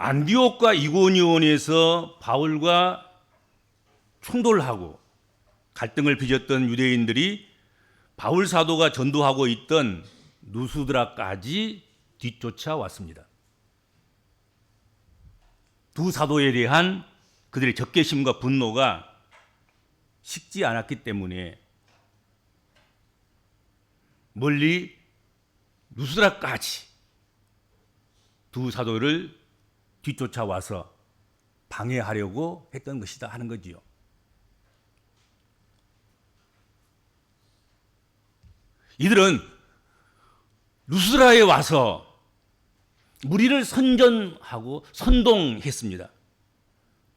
안디옥과 이고니온에서 바울과 충돌하고 갈등을 빚었던 유대인들이 바울 사도가 전도하고 있던 누스드라까지 뒤쫓아왔습니다. 두 사도에 대한 그들의 적개심과 분노가 식지 않았기 때문에 멀리 누스드라까지 두 사도를 뒤쫓아와서 방해하려고 했던 것이다 하는 거지요. 이들은 루스드라에 와서 무리를 선전하고 선동했습니다.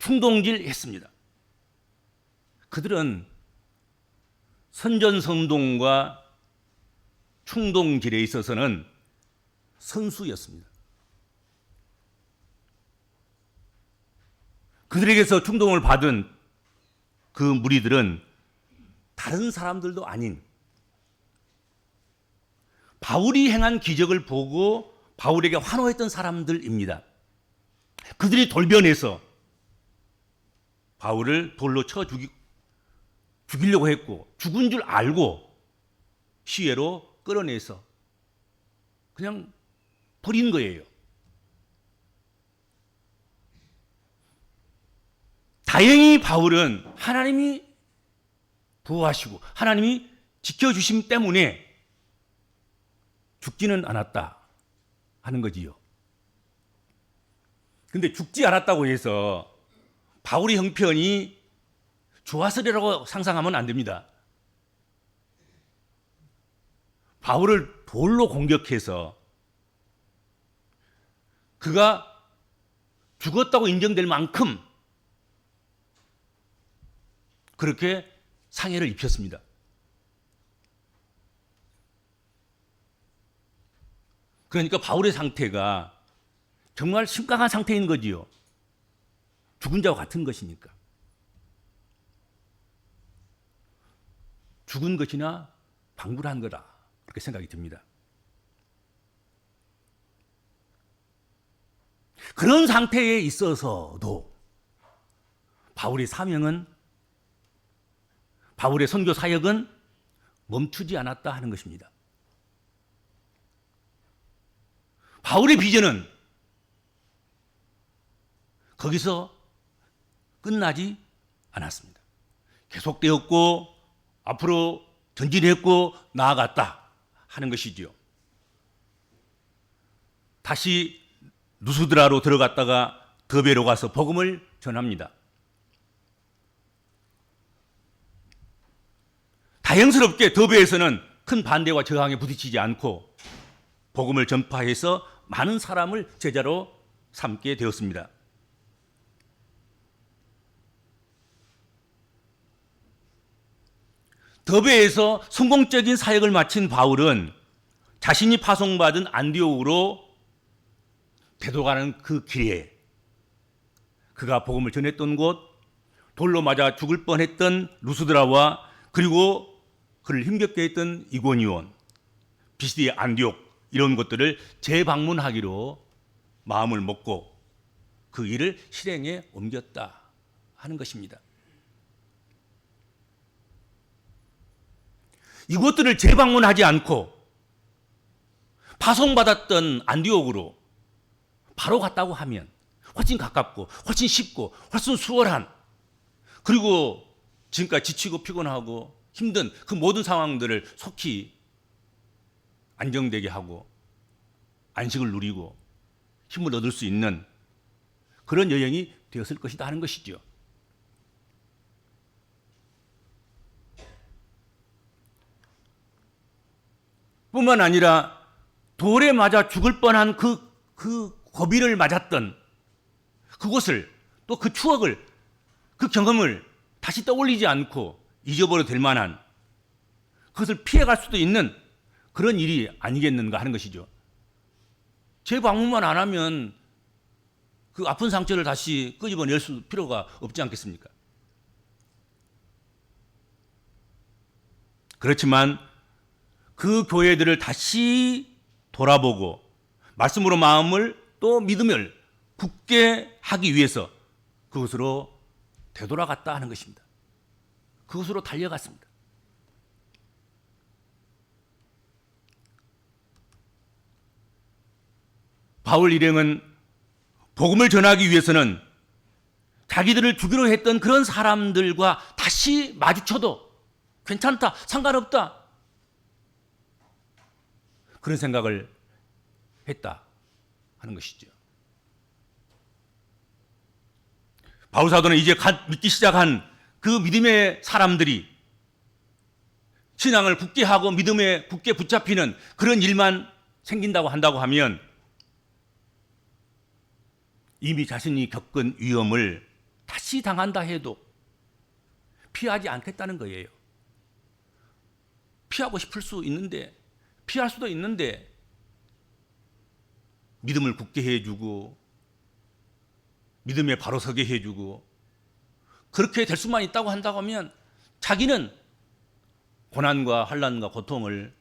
충동질했습니다. 그들은 선전선동과 충동질에 있어서는 선수였습니다. 그들에게서 충동을 받은 그 무리들은 다른 사람들도 아닌 바울이 행한 기적을 보고 바울에게 환호했던 사람들입니다. 그들이 돌변해서 바울을 돌로 쳐 죽이려고 했고 죽은 줄 알고 시외로 끌어내서 그냥 버린 거예요. 다행히 바울은 하나님이 보호하시고 하나님이 지켜주심 때문에 죽지는 않았다 하는 거지요. 근데 죽지 않았다고 해서 바울의 형편이 좋았으리라고 상상하면 안 됩니다. 바울을 돌로 공격해서 그가 죽었다고 인정될 만큼 그렇게 상해를 입혔습니다. 그러니까 바울의 상태가 정말 심각한 상태인 거지요. 죽은 자와 같은 것이니까. 죽은 것이나 방불한 거다. 그렇게 생각이 듭니다. 그런 상태에 있어서도 바울의 사명은, 바울의 선교 사역은 멈추지 않았다 하는 것입니다. 바울의 비전은 거기서 끝나지 않았습니다. 계속되었고 앞으로 전진했고 나아갔다 하는 것이지요. 다시 누스드라로 들어갔다가 더베로 가서 복음을 전합니다. 다행스럽게 더베에서는 큰 반대와 저항에 부딪히지 않고 복음을 전파해서 많은 사람을 제자로 삼게 되었습니다. 더베에서 성공적인 사역을 마친 바울은 자신이 파송받은 안디옥으로 되돌아가는 그 길에 그가 복음을 전했던 곳, 돌로 맞아 죽을 뻔했던 루스드라와 그리고 그를 힘겹게 했던 이고니온, 비시디의 안디옥 이런 것들을 재방문하기로 마음을 먹고 그 일을 실행에 옮겼다 하는 것입니다. 이것들을 재방문하지 않고 파송받았던 안디옥으로 바로 갔다고 하면 훨씬 가깝고 훨씬 쉽고 훨씬 수월한, 그리고 지금까지 지치고 피곤하고 힘든 그 모든 상황들을 속히 안정되게 하고 안식을 누리고 힘을 얻을 수 있는 그런 여행이 되었을 것이다 하는 것이죠. 뿐만 아니라 돌에 맞아 죽을 뻔한 그 고비를 맞았던 그곳을, 또 그 추억을, 그 경험을 다시 떠올리지 않고 잊어버려도 될 만한, 그것을 피해갈 수도 있는 그런 일이 아니겠는가 하는 것이죠. 재방문만 안 하면 그 아픈 상처를 다시 끄집어낼 필요가 없지 않겠습니까? 그렇지만 그 교회들을 다시 돌아보고 말씀으로 마음을 또 믿음을 굳게 하기 위해서 그곳으로 되돌아갔다 하는 것입니다. 그곳으로 달려갔습니다. 바울 일행은 복음을 전하기 위해서는 자기들을 죽이려 했던 그런 사람들과 다시 마주쳐도 괜찮다, 상관없다, 그런 생각을 했다 하는 것이죠. 바울 사도는 이제 갓 믿기 시작한 그 믿음의 사람들이 신앙을 굳게 하고 믿음에 굳게 붙잡히는 그런 일만 생긴다고 한다고 하면 이미 자신이 겪은 위험을 다시 당한다 해도 피하지 않겠다는 거예요. 피하고 싶을 수 있는데, 피할 수도 있는데 믿음을 굳게 해주고 믿음에 바로 서게 해주고 그렇게 될 수만 있다고 한다고 하면 자기는 고난과 환난과 고통을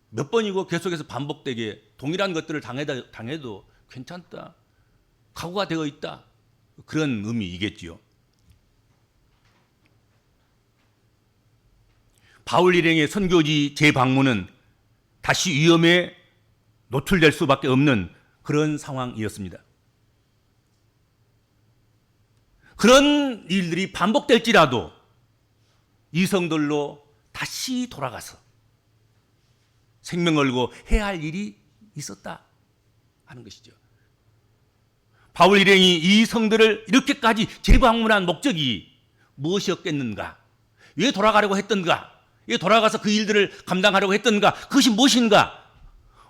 몇 번이고 계속해서 반복되게 동일한 것들을 당해도 괜찮다, 각오가 되어 있다, 그런 의미이겠지요. 바울 일행의 선교지 재방문은 다시 위험에 노출될 수밖에 없는 그런 상황이었습니다. 그런 일들이 반복될지라도 이 성들로 다시 돌아가서 생명 걸고 해야 할 일이 있었다 하는 것이죠. 바울 일행이 이 성들을 이렇게까지 재방문한 목적이 무엇이었겠는가? 왜 돌아가려고 했던가? 왜 돌아가서 그 일들을 감당하려고 했던가? 그것이 무엇인가?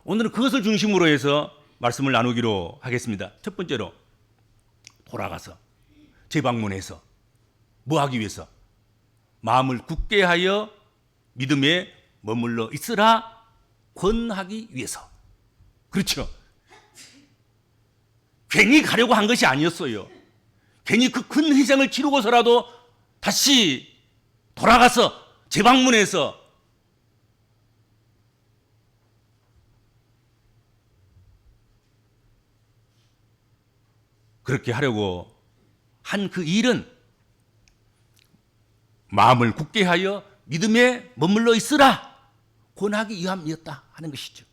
오늘은 그것을 중심으로 해서 말씀을 나누기로 하겠습니다. 첫 번째로 돌아가서 재방문해서 뭐 하기 위해서? 마음을 굳게 하여 믿음에 머물러 있으라 권하기 위해서. 그렇죠. 괜히 가려고 한 것이 아니었어요. 괜히 그 큰 희생을 치르고서라도 다시 돌아가서 재방문해서 그렇게 하려고 한 그 일은 마음을 굳게 하여 믿음에 머물러 있으라 권하기 위함이었다 하는 것이죠.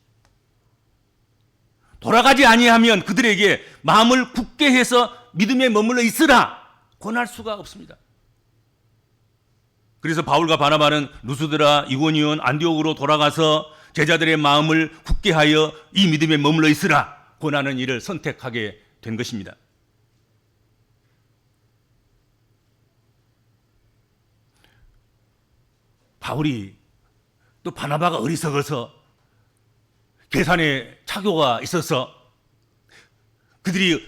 돌아가지 아니하면 그들에게 마음을 굳게 해서 믿음에 머물러 있으라 권할 수가 없습니다. 그래서 바울과 바나바는 루스드라, 이고니온, 안디옥으로 돌아가서 제자들의 마음을 굳게 하여 이 믿음에 머물러 있으라 권하는 일을 선택하게 된 것입니다. 바울이 또 바나바가 어리석어서 계산에 착오가 있어서 그들이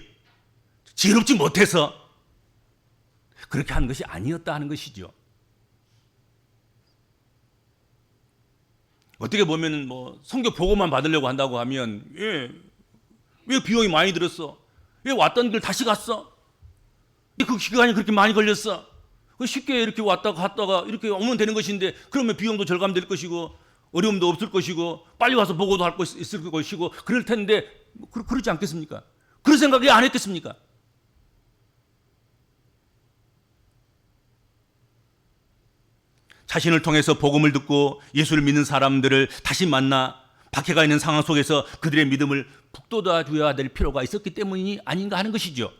지혜롭지 못해서 그렇게 하는 것이 아니었다 하는 것이죠. 어떻게 보면 뭐 선교 보고만 받으려고 한다고 하면 왜 비용이 많이 들었어? 왜 왔던 길 다시 갔어? 그 기간이 그렇게 많이 걸렸어? 쉽게 이렇게 왔다가 갔다가 이렇게 오면 되는 것인데 그러면 비용도 절감될 것이고 어려움도 없을 것이고 빨리 와서 보고도 할 것 있을 것이고 그럴 텐데 그러지 않겠습니까? 그런 생각 왜 안 했겠습니까? 자신을 통해서 복음을 듣고 예수를 믿는 사람들을 다시 만나 박해가 있는 상황 속에서 그들의 믿음을 북돋아 줘야 될 필요가 있었기 때문이 아닌가 하는 것이죠.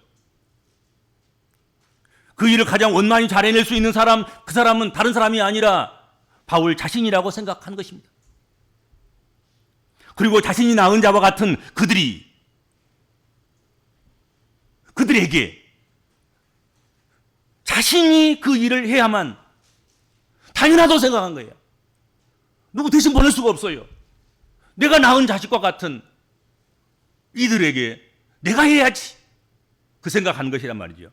그 일을 가장 원만히 잘 해낼 수 있는 사람, 그 사람은 다른 사람이 아니라 바울 자신이라고 생각한 것입니다. 그리고 자신이 낳은 자와 같은 그들에게 자신이 그 일을 해야만 당연하다고 생각한 거예요. 누구 대신 보낼 수가 없어요. 내가 낳은 자식과 같은 이들에게 내가 해야지 그 생각하는 것이란 말이죠.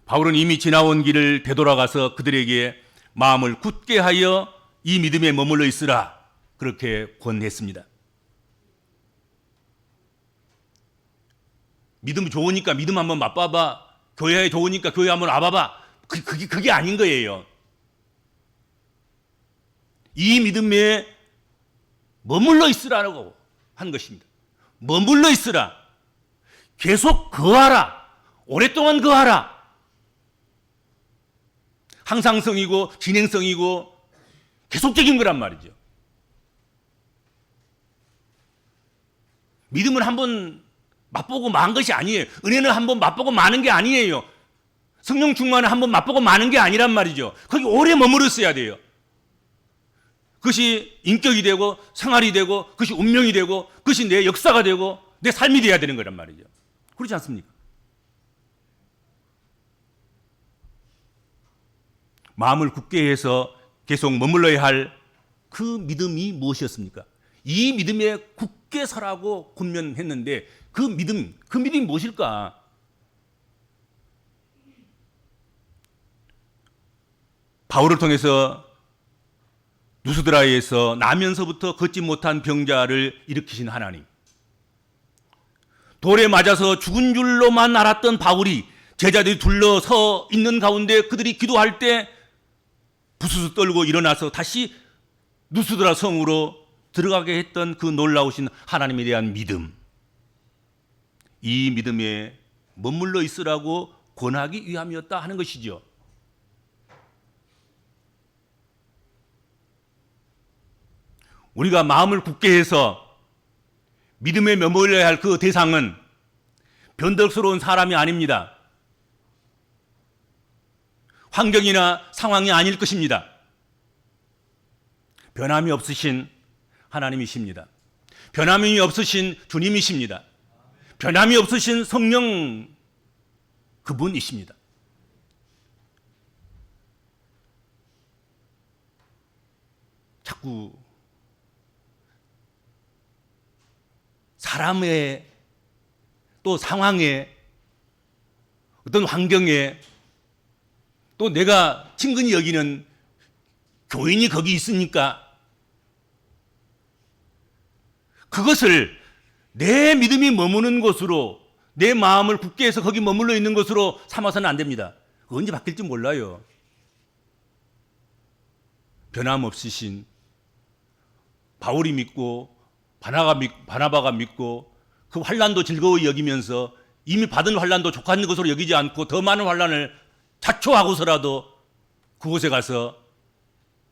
바울은 이미 지나온 길을 되돌아가서 그들에게 마음을 굳게 하여 이 믿음에 머물러 있으라 그렇게 권했습니다. 믿음 좋으니까 믿음 한번 맛봐봐. 교회에 좋으니까 교회 한번 와봐봐. 그게 아닌 거예요. 이 믿음에 머물러 있으라고 한 것입니다. 머물러 있으라. 계속 거하라. 오랫동안 거하라. 항상성이고 진행성이고 계속적인 거란 말이죠. 믿음은 한번 맛보고 만 것이 아니에요. 은혜는 한번 맛보고 마는 게 아니에요. 성령 충만은 한번 맛보고 마는 게 아니란 말이죠. 거기 오래 머물러 있어야 돼요. 그것이 인격이 되고 생활이 되고 그것이 운명이 되고 그것이 내 역사가 되고 내 삶이 되어야 되는 거란 말이죠. 그렇지 않습니까? 마음을 굳게 해서 계속 머물러야 할 그 믿음이 무엇이었습니까? 이 믿음에 굳게 서라고 권면했는데 그 믿음이 무엇일까? 바울을 통해서 누스드라에서 나면서부터 걷지 못한 병자를 일으키신 하나님, 돌에 맞아서 죽은 줄로만 알았던 바울이 제자들이 둘러서 있는 가운데 그들이 기도할 때 부스스 떨고 일어나서 다시 누스드라 성으로 들어가게 했던 그 놀라우신 하나님에 대한 믿음, 이 믿음에 머물러 있으라고 권하기 위함이었다 하는 것이죠. 우리가 마음을 굳게 해서 믿음에 머물러야 할 그 대상은 변덕스러운 사람이 아닙니다. 환경이나 상황이 아닐 것입니다. 변함이 없으신 하나님이십니다. 변함이 없으신 주님이십니다. 변함이 없으신 성령 그분이십니다. 자꾸 사람의 또 상황에 어떤 환경에 또 내가 친근히 여기는 교인이 거기 있으니까 그것을 내 믿음이 머무는 곳으로 내 마음을 굳게 해서 거기 머물러 있는 것으로 삼아서는 안 됩니다. 언제 바뀔지 몰라요. 변함없으신 바울이 믿고 바나바가 믿고 그 환난도 즐거워 여기면서 이미 받은 환난도 족한 것으로 여기지 않고 더 많은 환난을 자초하고서라도 그곳에 가서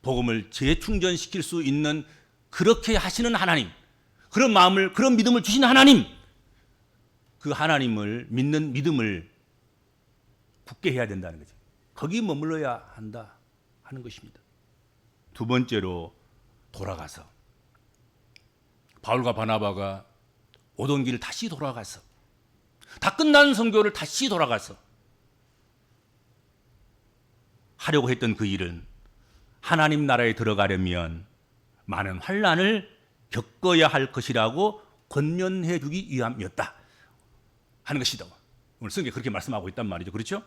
복음을 재충전시킬 수 있는 그렇게 하시는 하나님, 그런 마음을, 그런 믿음을 주신 하나님, 그 하나님을 믿는 믿음을 굳게 해야 된다는 거죠. 거기 머물러야 한다 하는 것입니다. 두 번째로 돌아가서 바울과 바나바가 오던 길 다시 돌아가서 다 끝난 선교를 다시 돌아가서 하려고 했던 그 일은 하나님 나라에 들어가려면 많은 환난을 겪어야 할 것이라고 권면해 주기 위함이었다 하는 것이다. 오늘 성경에 그렇게 말씀하고 있단 말이죠. 그렇죠?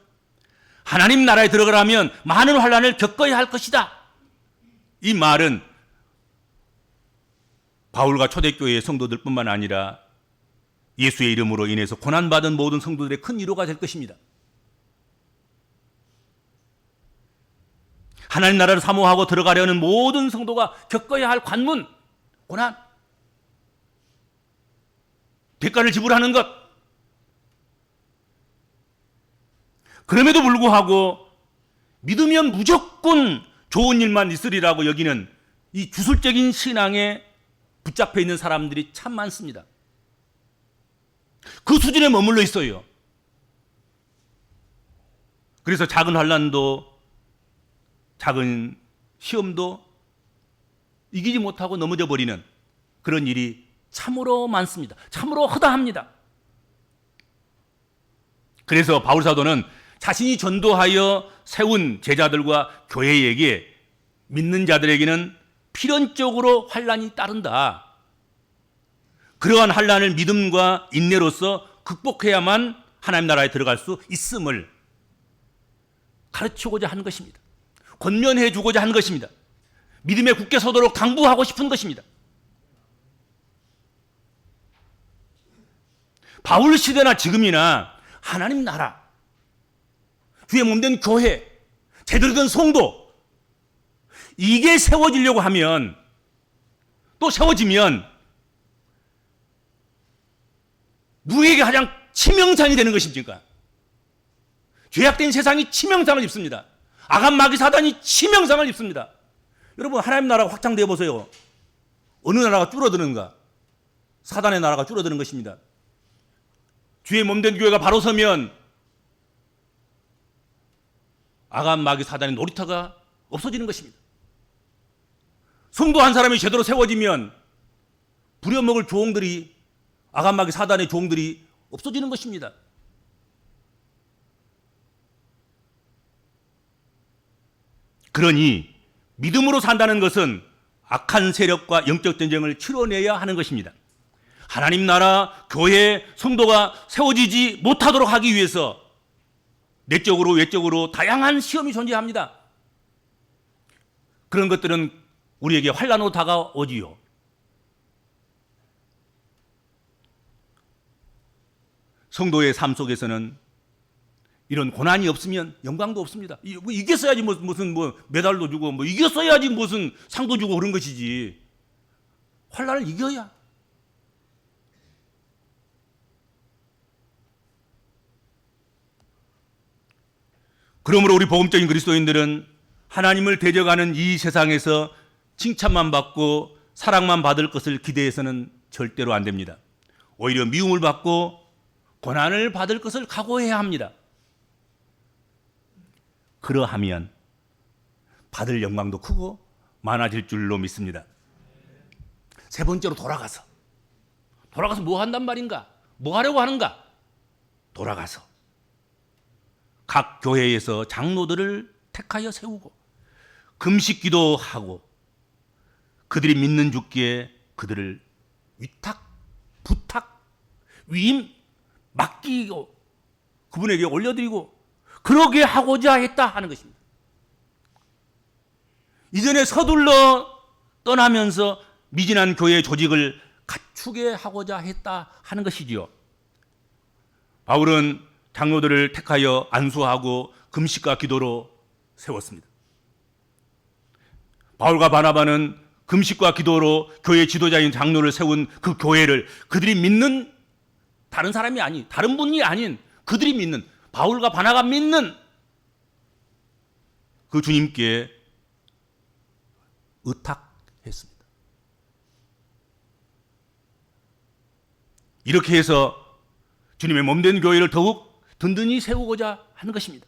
하나님 나라에 들어가려면 많은 환난을 겪어야 할 것이다. 이 말은 바울과 초대교회의 성도들뿐만 아니라 예수의 이름으로 인해서 고난받은 모든 성도들의 큰 위로가 될 것입니다. 하나님 나라를 사모하고 들어가려는 모든 성도가 겪어야 할 관문, 고난, 대가를 지불하는 것. 그럼에도 불구하고 믿으면 무조건 좋은 일만 있으리라고 여기는 이 주술적인 신앙에 붙잡혀 있는 사람들이 참 많습니다. 그 수준에 머물러 있어요. 그래서 작은 환난도 작은 시험도 이기지 못하고 넘어져 버리는 그런 일이 참으로 많습니다. 참으로 허다합니다. 그래서 바울 사도는 자신이 전도하여 세운 제자들과 교회에게 믿는 자들에게는 필연적으로 환난이 따른다. 그러한 환난을 믿음과 인내로서 극복해야만 하나님 나라에 들어갈 수 있음을 가르치고자 하는 것입니다. 권면해 주고자 하는 것입니다. 믿음에 굳게 서도록 당부하고 싶은 것입니다. 바울 시대나 지금이나 하나님 나라, 주의 몸된 교회, 제대로 된 성도, 이게 세워지려고 하면, 또 세워지면 누구에게 가장 치명상이 되는 것입니까? 죄악된 세상이 치명상을 입습니다. 악한 마귀 사단이 치명상을 입습니다. 여러분, 하나님 나라가 확장되어 보세요. 어느 나라가 줄어드는가? 사단의 나라가 줄어드는 것입니다. 주의 몸된 교회가 바로 서면 악한 마귀 사단의 놀이터가 없어지는 것입니다. 성도 한 사람이 제대로 세워지면 부려먹을 조홍들이, 악한 마귀 사단의 조홍들이 없어지는 것입니다. 그러니 믿음으로 산다는 것은 악한 세력과 영적 전쟁을 치러내야 하는 것입니다. 하나님 나라, 교회, 성도가 세워지지 못하도록 하기 위해서 내적으로 외적으로 다양한 시험이 존재합니다. 그런 것들은 우리에게 환난으로 다가오지요. 성도의 삶 속에서는 이런 고난이 없으면 영광도 없습니다. 이겼어야지 무슨 메달도 주고 이겼어야지 무슨 상도 주고 그런 것이지. 환난을 이겨야. 그러므로 우리 복음적인 그리스도인들은 하나님을 대적하는 이 세상에서 칭찬만 받고 사랑만 받을 것을 기대해서는 절대로 안 됩니다. 오히려 미움을 받고 고난을 받을 것을 각오해야 합니다. 그러하면 받을 영광도 크고 많아질 줄로 믿습니다. 세 번째로 돌아가서 뭐 한단 말인가? 뭐 하려고 하는가? 돌아가서 각 교회에서 장로들을 택하여 세우고 금식 기도하고 그들이 믿는 주께 그들을 위탁, 부탁, 위임, 맡기고 그분에게 올려드리고 그러게 하고자 했다 하는 것입니다. 이전에 서둘러 떠나면서 미진한 교회 조직을 갖추게 하고자 했다 하는 것이지요. 바울은 장로들을 택하여 안수하고 금식과 기도로 세웠습니다. 바울과 바나바는 금식과 기도로 교회 지도자인 장로를 세운 그 교회를 그들이 믿는 다른 사람이 아닌, 다른 분이 아닌 그들이 믿는, 바울과 바나가 믿는 그 주님께 의탁했습니다. 이렇게 해서 주님의 몸된 교회를 더욱 든든히 세우고자 하는 것입니다.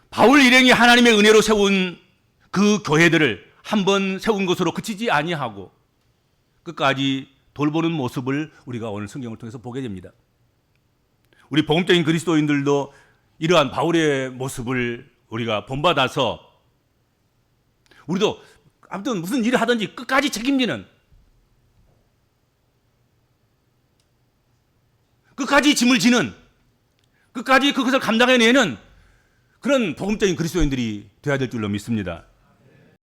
바울 일행이 하나님의 은혜로 세운 그 교회들을 한번 세운 것으로 그치지 아니하고 끝까지 돌보는 모습을 우리가 오늘 성경을 통해서 보게 됩니다. 우리 복음적인 그리스도인들도 이러한 바울의 모습을 우리가 본받아서 우리도 아무튼 무슨 일을 하든지 끝까지 책임지는, 끝까지 짐을 지는, 끝까지 그것을 감당해내는 그런 복음적인 그리스도인들이 되어야 될 줄로 믿습니다.